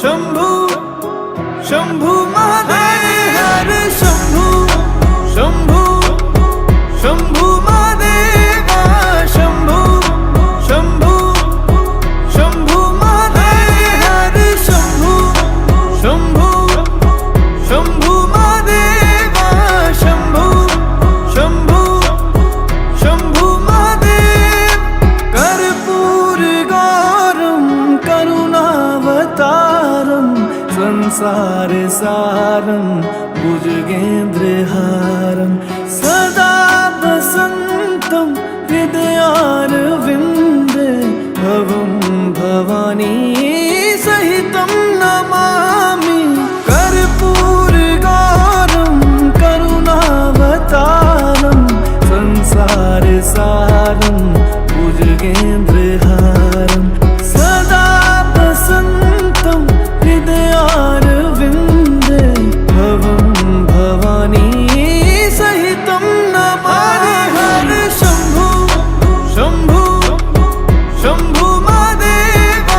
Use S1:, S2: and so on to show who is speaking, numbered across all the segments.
S1: शंभू शंभू महादेव हर शंभू शंभू शंभू महादेव शंभू शंभू शंभू महादेव हर शंभू शंभू शंभू महादेव शंभू शंभू शंभू महादेव कर्पूर गौरम करुणावतारम संसार सारम भुजगेन्द्रहारम सदा वसन्तं हृदयारविन्दे भवं भवानी सहितं नमामि कर्पूरगौरं करुणावतारं संसार सारं भुजगेन्द्रहारं सदा वसन्तं हृदयारविन्दे भवं भवानी सहितं नमामि हर शंभू शंभू शंभू महादेव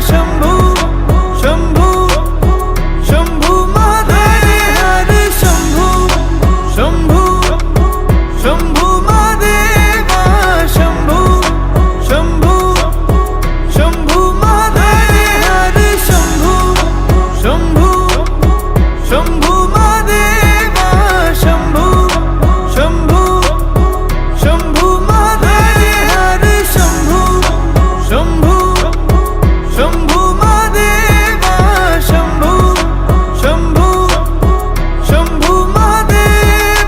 S1: शंभू शंभू शंभू महादेव हर शंभू शंभू शंभू महादेव शंभू शंभू शंभू महादेव हर शंभू शंभू शंभू महादेव शंभू शंभू शंभू महादेव हर शंभू शंभू शंभू महादेव शंभू शंभू शंभू महादेव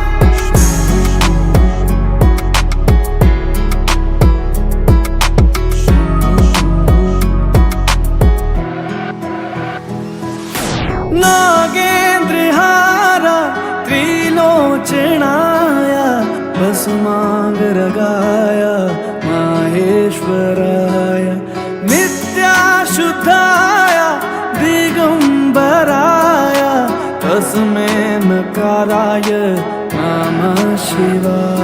S1: नागेन्द्रहारा त्रिलोचनाय भस्मांगरगाय माहेश्वराय नित्याशुद्धाय दिगंबराय तस्मै नकाराय नमः शिवाय।